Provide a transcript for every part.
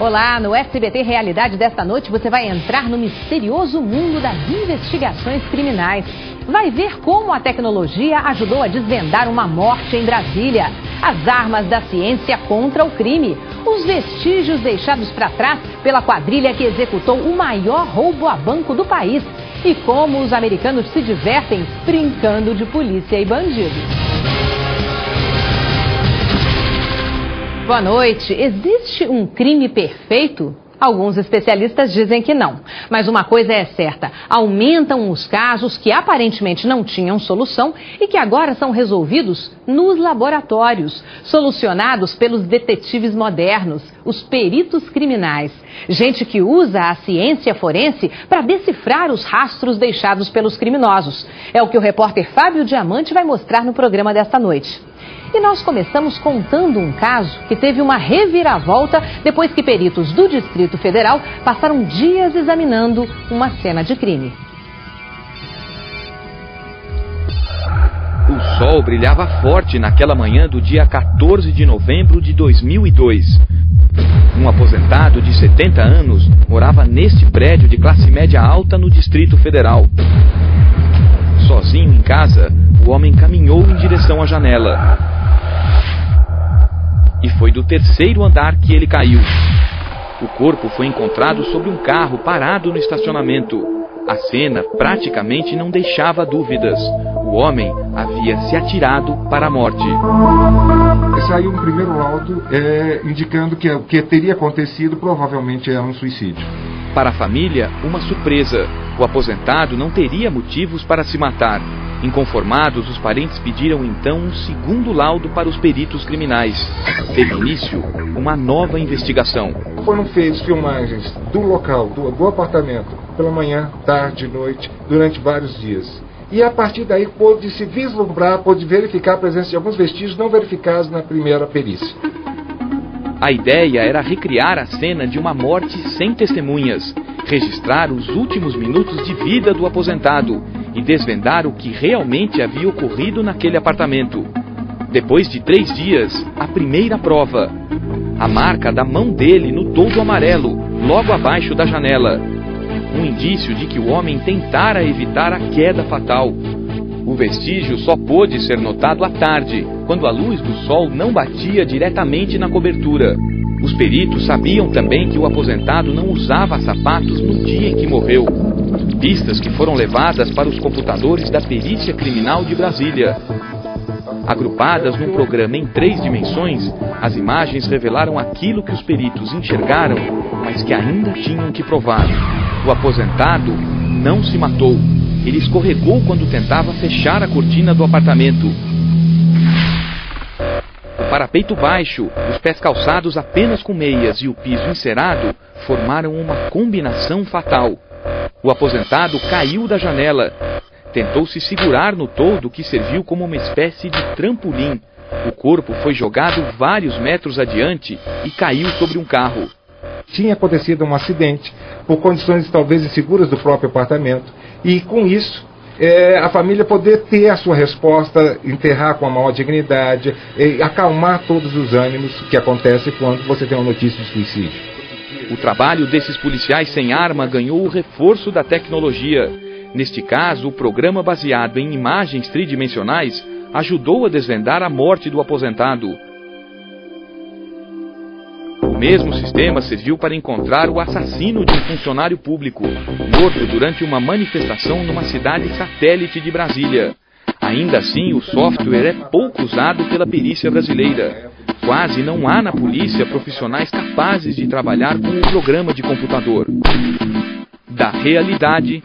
Olá, no SBT Realidade desta noite você vai entrar no misterioso mundo das investigações criminais. Vai ver como a tecnologia ajudou a desvendar uma morte em Brasília, as armas da ciência contra o crime, os vestígios deixados para trás pela quadrilha que executou o maior roubo a banco do país e como os americanos se divertem brincando de polícia e bandido. Boa noite. Existe um crime perfeito? Alguns especialistas dizem que não. Mas uma coisa é certa, aumentam os casos que aparentemente não tinham solução e que agora são resolvidos nos laboratórios, solucionados pelos detetives modernos, os peritos criminais. Gente que usa a ciência forense para decifrar os rastros deixados pelos criminosos. É o que o repórter Fábio Diamante vai mostrar no programa desta noite. E nós começamos contando um caso que teve uma reviravolta depois que peritos do Distrito Federal passaram dias examinando uma cena de crime. O sol brilhava forte naquela manhã do dia 14 de novembro de 2002. Um aposentado de 70 anos morava neste prédio de classe média alta no Distrito Federal. Sozinho em casa, o homem caminhou em direção à janela. E foi do terceiro andar que ele caiu. O corpo foi encontrado sobre um carro parado no estacionamento. A cena praticamente não deixava dúvidas. O homem havia se atirado para a morte. Saiu um primeiro laudo indicando que o que teria acontecido provavelmente era um suicídio. Para a família, uma surpresa. O aposentado não teria motivos para se matar. Inconformados, os parentes pediram então um segundo laudo para os peritos criminais. Teve início uma nova investigação. Foram feitas filmagens do local, do apartamento, pela manhã, tarde, noite, durante vários dias. E a partir daí pôde-se vislumbrar, pôde verificar a presença de alguns vestígios não verificados na primeira perícia. A ideia era recriar a cena de uma morte sem testemunhas, registrar os últimos minutos de vida do aposentado e desvendar o que realmente havia ocorrido naquele apartamento. Depois de 3 dias, a primeira prova. A marca da mão dele no toldo amarelo, logo abaixo da janela. Um indício de que o homem tentara evitar a queda fatal. O vestígio só pôde ser notado à tarde, quando a luz do sol não batia diretamente na cobertura. Os peritos sabiam também que o aposentado não usava sapatos no dia em que morreu. Pistas que foram levadas para os computadores da Perícia Criminal de Brasília. Agrupadas num programa em 3 dimensões, as imagens revelaram aquilo que os peritos enxergaram, mas que ainda tinham que provar. O aposentado não se matou. Ele escorregou quando tentava fechar a cortina do apartamento. O parapeito baixo, os pés calçados apenas com meias e o piso encerado formaram uma combinação fatal. O aposentado caiu da janela. Tentou se segurar no toldo que serviu como uma espécie de trampolim. O corpo foi jogado vários metros adiante e caiu sobre um carro. Tinha acontecido um acidente, por condições talvez inseguras do próprio apartamento, e com isso a família poder ter a sua resposta, enterrar com a maior dignidade, acalmar todos os ânimos que acontece quando você tem uma notícia de suicídio. O trabalho desses policiais sem arma ganhou o reforço da tecnologia. Neste caso, o programa baseado em imagens tridimensionais ajudou a desvendar a morte do aposentado. O mesmo sistema serviu para encontrar o assassino de um funcionário público, morto durante uma manifestação numa cidade satélite de Brasília. Ainda assim, o software é pouco usado pela perícia brasileira. Quase não há na polícia profissionais capazes de trabalhar com o programa de computador. Da realidade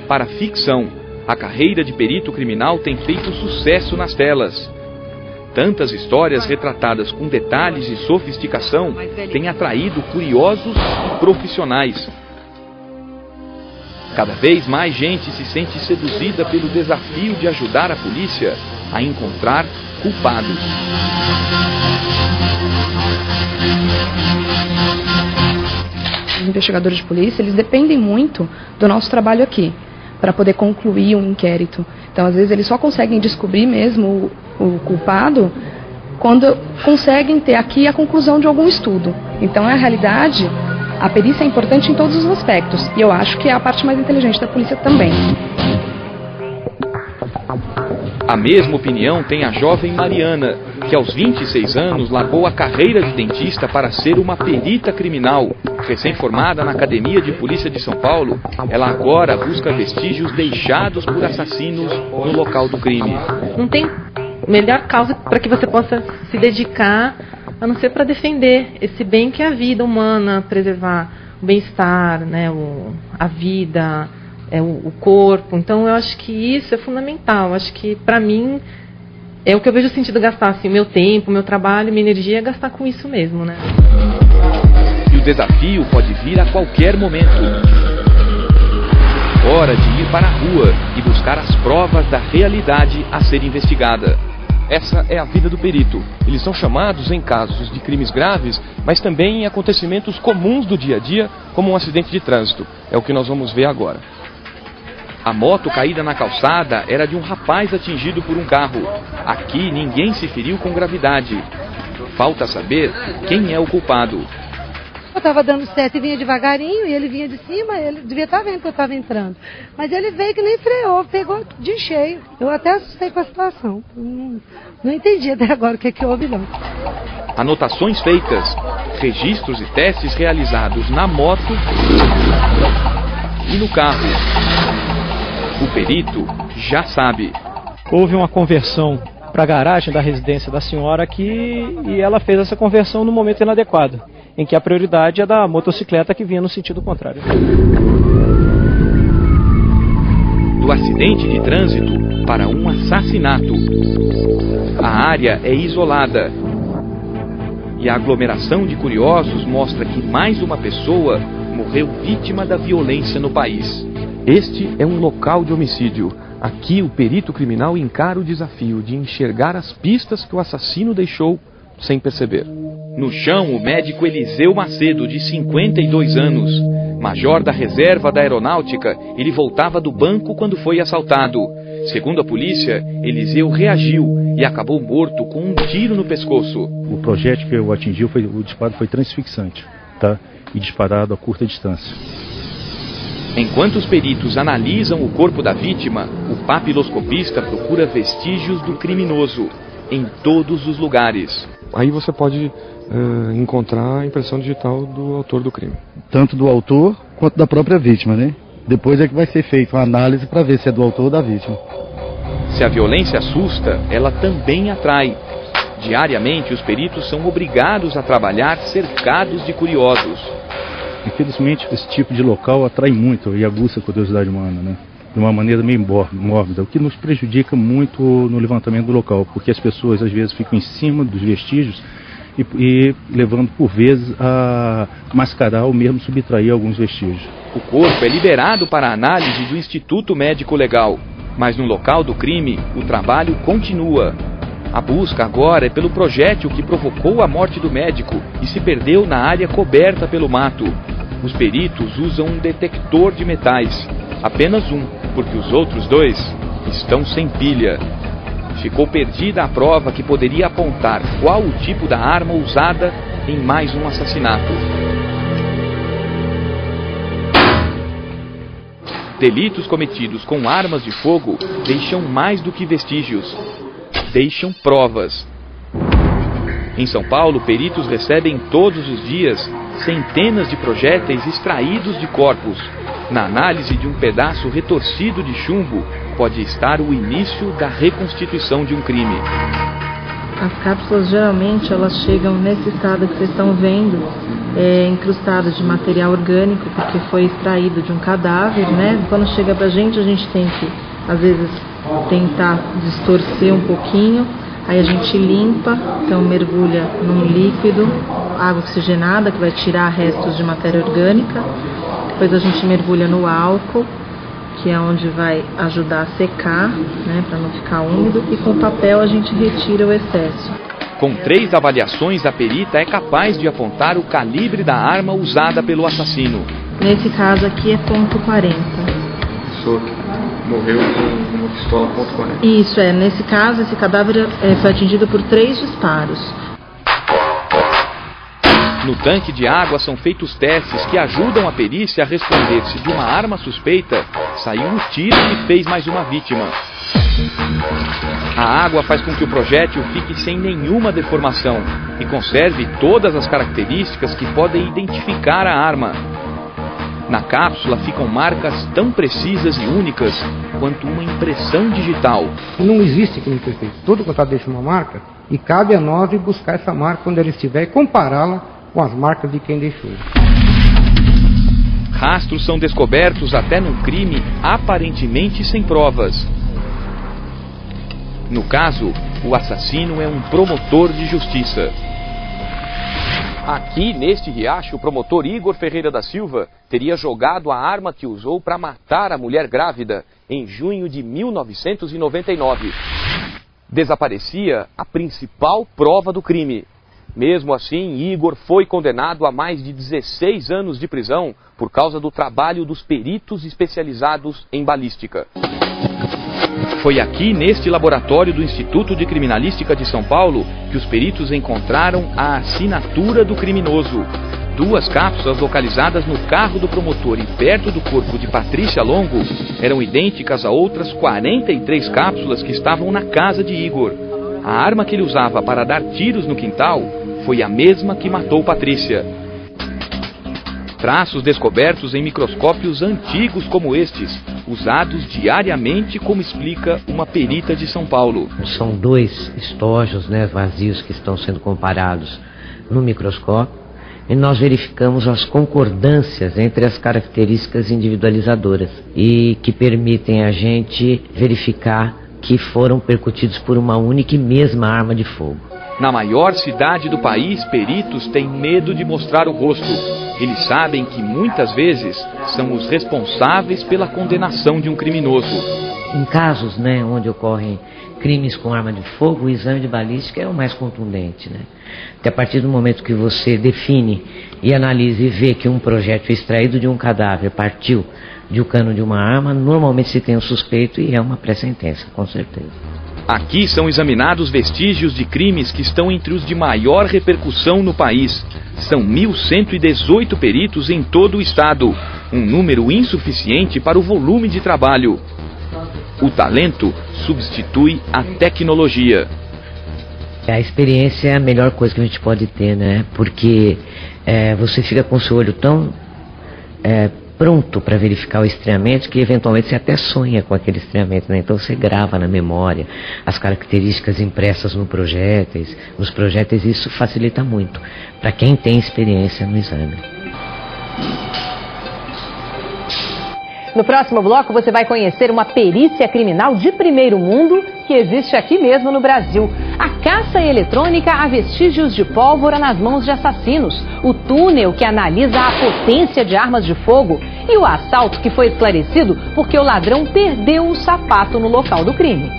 para a ficção, a carreira de perito criminal tem feito sucesso nas telas. Tantas histórias retratadas com detalhes e sofisticação têm atraído curiosos e profissionais. Cada vez mais gente se sente seduzida pelo desafio de ajudar a polícia a encontrar culpados. Os investigadores de polícia, eles dependem muito do nosso trabalho aqui, para poder concluir um inquérito. Então, às vezes, eles só conseguem descobrir mesmo o culpado quando conseguem ter aqui a conclusão de algum estudo. Então, na realidade, a perícia é importante em todos os aspectos. E eu acho que é a parte mais inteligente da polícia também. A mesma opinião tem a jovem Mariana, que aos 26 anos largou a carreira de dentista para ser uma perita criminal. Recém-formada na Academia de Polícia de São Paulo, ela agora busca vestígios deixados por assassinos no local do crime. Não tem melhor causa para que você possa se dedicar, a não ser para defender esse bem que é a vida humana, preservar o bem-estar, né, a vida, o corpo. Então eu acho que isso é fundamental. Eu acho que para mim é o que eu vejo sentido gastar, assim, meu tempo, meu trabalho, minha energia, é gastar com isso mesmo, né? E o desafio pode vir a qualquer momento. Hora de ir para a rua e buscar as provas da realidade a ser investigada. Essa é a vida do perito. Eles são chamados em casos de crimes graves, mas também em acontecimentos comuns do dia a dia, como um acidente de trânsito. É o que nós vamos ver agora. A moto caída na calçada era de um rapaz atingido por um carro. Aqui ninguém se feriu com gravidade. Falta saber quem é o culpado. Eu estava dando certo e vinha devagarinho, e ele vinha de cima, ele devia estar vendo que eu estava entrando. Mas ele veio que nem freou, pegou de cheio. Eu até assustei com a situação. Não entendi até agora o que houve, não. Anotações feitas, registros e testes realizados na moto e no carro. O perito já sabe. Houve uma conversão para a garagem da residência da senhora aqui e ela fez essa conversão no momento inadequado, em que a prioridade é da motocicleta que vinha no sentido contrário. Do acidente de trânsito para um assassinato. A área é isolada. E a aglomeração de curiosos mostra que mais uma pessoa morreu vítima da violência no país. Este é um local de homicídio. Aqui o perito criminal encara o desafio de enxergar as pistas que o assassino deixou sem perceber. No chão, o médico Eliseu Macedo, de 52 anos. Major da reserva da aeronáutica, ele voltava do banco quando foi assaltado. Segundo a polícia, Eliseu reagiu e acabou morto com um tiro no pescoço. O projétil que o atingiu, o disparo foi transfixante, tá? E disparado a curta distância. Enquanto os peritos analisam o corpo da vítima, o papiloscopista procura vestígios do criminoso em todos os lugares. Aí você pode encontrar a impressão digital do autor do crime. Tanto do autor quanto da própria vítima, né? Depois é que vai ser feita uma análise para ver se é do autor ou da vítima. Se a violência assusta, ela também atrai. Diariamente, os peritos são obrigados a trabalhar cercados de curiosos. Infelizmente, esse tipo de local atrai muito e aguça a curiosidade humana, né? De uma maneira meio mórbida, o que nos prejudica muito no levantamento do local, porque as pessoas às vezes ficam em cima dos vestígios e levando por vezes a mascarar ou mesmo subtrair alguns vestígios. O corpo é liberado para análise do Instituto Médico Legal, mas no local do crime o trabalho continua. A busca agora é pelo projétil que provocou a morte do médico e se perdeu na área coberta pelo mato. Os peritos usam um detector de metais. Apenas um, porque os outros dois estão sem pilha. Ficou perdida a prova que poderia apontar qual o tipo da arma usada em mais um assassinato. Delitos cometidos com armas de fogo deixam mais do que vestígios. Deixam provas. Em São Paulo, peritos recebem todos os dias centenas de projéteis extraídos de corpos. Na análise de um pedaço retorcido de chumbo, pode estar o início da reconstituição de um crime. As cápsulas, geralmente, elas chegam nesse estado que vocês estão vendo, incrustadas de material orgânico, porque foi extraído de um cadáver, né? Quando chega pra gente, a gente tem que, às vezes, tentar distorcer um pouquinho. Aí a gente limpa, então mergulha num líquido, água oxigenada, que vai tirar restos de matéria orgânica. Depois a gente mergulha no álcool, que é onde vai ajudar a secar, né, para não ficar úmido. E com papel a gente retira o excesso. Com 3 avaliações, a perita é capaz de apontar o calibre da arma usada pelo assassino. Nesse caso aqui é .40. Morreu com uma pistola .40. Isso, nesse caso, esse cadáver foi atingido por 3 disparos. No tanque de água são feitos testes que ajudam a perícia a responder se de uma arma suspeita saiu o tiro que fez mais uma vítima. A água faz com que o projétil fique sem nenhuma deformação e conserve todas as características que podem identificar a arma. Na cápsula ficam marcas tão precisas e únicas quanto uma impressão digital. Não existe crime perfeito. Todo contato deixa uma marca e cabe a nós ir buscar essa marca quando ela estiver e compará-la com as marcas de quem deixou. Rastros são descobertos até num crime aparentemente sem provas. No caso, o assassino é um promotor de justiça. Aqui, neste riacho, o promotor Igor Ferreira da Silva teria jogado a arma que usou para matar a mulher grávida em junho de 1999. Desaparecia a principal prova do crime. Mesmo assim, Igor foi condenado a mais de 16 anos de prisão por causa do trabalho dos peritos especializados em balística. Foi aqui, neste laboratório do Instituto de Criminalística de São Paulo, que os peritos encontraram a assinatura do criminoso. 2 cápsulas localizadas no carro do promotor e perto do corpo de Patrícia Longo eram idênticas a outras 43 cápsulas que estavam na casa de Igor. A arma que ele usava para dar tiros no quintal foi a mesma que matou Patrícia. Traços descobertos em microscópios antigos como estes, usados diariamente, como explica uma perita de São Paulo. São 2 estojos, vazios que estão sendo comparados no microscópio e nós verificamos as concordâncias entre as características individualizadoras e que permitem a gente verificar que foram percutidos por uma única e mesma arma de fogo. Na maior cidade do país, peritos têm medo de mostrar o rosto. Eles sabem que muitas vezes são os responsáveis pela condenação de um criminoso. Em casos onde ocorrem crimes com arma de fogo, o exame de balística é o mais contundente. Porque a partir do momento que você define e analisa e vê que um projétil extraído de um cadáver partiu de um cano de uma arma, normalmente se tem um suspeito e é uma pré-sentença, com certeza. Aqui são examinados vestígios de crimes que estão entre os de maior repercussão no país. São 1.118 peritos em todo o estado, um número insuficiente para o volume de trabalho. O talento substitui a tecnologia. A experiência é a melhor coisa que a gente pode ter, Porque você fica com o seu olho tão pronto para verificar o estreamento que eventualmente você até sonha com aquele estreamento, Então você grava na memória as características impressas nos projéteis, isso facilita muito para quem tem experiência no exame. No próximo bloco você vai conhecer uma perícia criminal de primeiro mundo que existe aqui mesmo no Brasil. A caça eletrônica a vestígios de pólvora nas mãos de assassinos, o túnel que analisa a potência de armas de fogo e o assalto que foi esclarecido porque o ladrão perdeu o sapato no local do crime.